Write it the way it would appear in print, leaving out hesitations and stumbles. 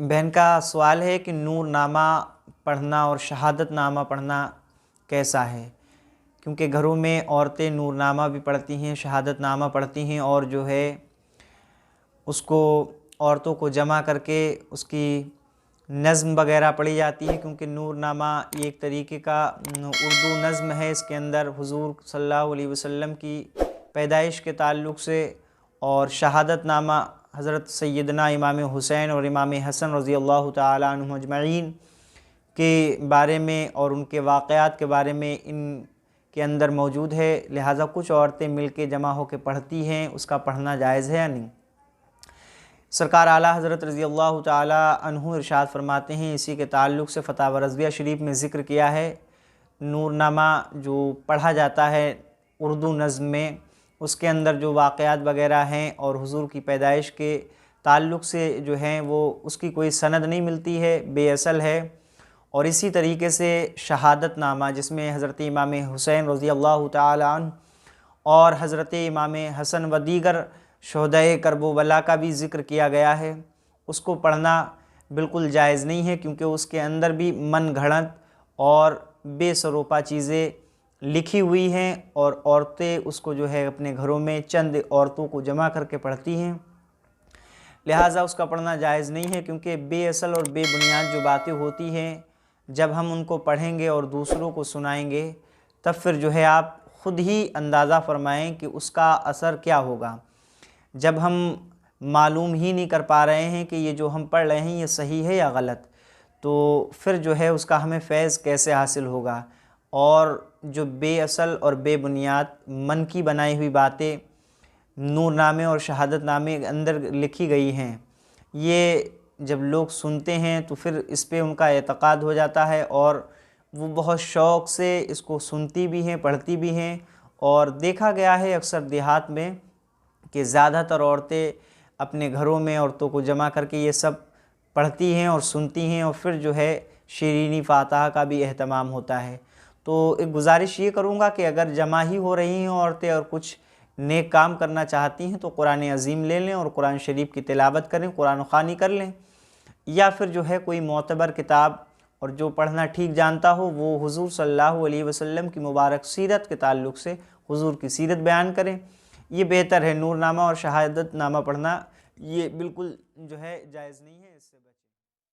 بہن کا سوال ہے کہ نور نامہ پڑھنا اور شہادت نامہ پڑھنا کیسا ہے؟ کیونکہ گھروں میں عورتیں نور نامہ بھی پڑھتی ہیں، شہادت نامہ پڑھتی ہیں، اور جو ہے اس کو عورتوں کو جمع کر کے اس کی نظم وغیرہ پڑھی جاتی ہے، کیونکہ نور نامہ یہ ایک طریقے کا اردو نظم ہے۔ اس کے اندر حضور صلی اللہ علیہ وسلم کی پیدائش کے تعلق سے، اور شہادت نامہ حضرت سیدنا امام حسین اور امام حسن رضی اللہ تعالی عنہم اجمعین کے بارے میں اور ان کے واقعات کے بارے میں ان کے اندر موجود ہے، لہٰذا کچھ عورتیں مل کے جمع ہو کے پڑھتی ہیں، اس کا پڑھنا جائز ہے یا نہیں؟ سرکار اعلیٰ حضرت رضی اللہ تعالی عنہ ارشاد فرماتے ہیں، اسی کے تعلق سے فتاوی رضویہ شریف میں ذکر کیا ہے، نور نامہ جو پڑھا جاتا ہے اردو نظم میں، اس کے اندر جو واقعات وغیرہ ہیں اور حضور کی پیدائش کے تعلق سے جو ہیں وہ اس کی کوئی سند نہیں ملتی ہے، بے اصل ہے۔ اور اسی طریقے سے شہادت نامہ، جس میں حضرت امام حسین رضی اللہ تعالی عنہ اور حضرت امام حسن و دیگر شہدائے کرب و بلا کا بھی ذکر کیا گیا ہے، اس کو پڑھنا بالکل جائز نہیں ہے، کیونکہ اس کے اندر بھی من گھڑت اور بے سروپا چیزیں لکھی ہوئی ہیں، اور عورتیں اس کو جو ہے اپنے گھروں میں چند عورتوں کو جمع کر کے پڑھتی ہیں، لہٰذا اس کا پڑھنا جائز نہیں ہے۔ کیونکہ بے اصل اور بے بنیاد جو باتیں ہوتی ہیں، جب ہم ان کو پڑھیں گے اور دوسروں کو سنائیں گے، تب پھر جو ہے آپ خود ہی اندازہ فرمائیں کہ اس کا اثر کیا ہوگا۔ جب ہم معلوم ہی نہیں کر پا رہے ہیں کہ یہ جو ہم پڑھ رہے ہیں یہ صحیح ہے یا غلط، تو پھر جو ہے اس کا ہمیں فیض کیسے حاصل ہوگا؟ اور جو بے اصل اور بے بنیاد من کی بنائی ہوئی باتیں نور نامے اور شہادت نامے کے اندر لکھی گئی ہیں، یہ جب لوگ سنتے ہیں تو پھر اس پہ ان کا اعتقاد ہو جاتا ہے، اور وہ بہت شوق سے اس کو سنتی بھی ہیں، پڑھتی بھی ہیں۔ اور دیکھا گیا ہے اکثر دیہات میں کہ زیادہ تر عورتیں اپنے گھروں میں عورتوں کو جمع کر کے یہ سب پڑھتی ہیں اور سنتی ہیں، اور پھر جو ہے شیرینی فاتحہ کا بھی اہتمام ہوتا ہے۔ تو ایک گزارش یہ کروں گا کہ اگر جمع ہی ہو رہی ہیں عورتیں اور کچھ نیک کام کرنا چاہتی ہیں تو قرآن عظیم لے لیں اور قرآن شریف کی تلاوت کریں، قرآن خوانی کر لیں، یا پھر جو ہے کوئی معتبر کتاب، اور جو پڑھنا ٹھیک جانتا ہو وہ حضور صلی اللہ علیہ وسلم کی مبارک سیرت کے تعلق سے حضور کی سیرت بیان کریں، یہ بہتر ہے۔ نور نامہ اور شہادت نامہ پڑھنا یہ بالکل جو ہے جائز نہیں ہے، اس سے بچیں۔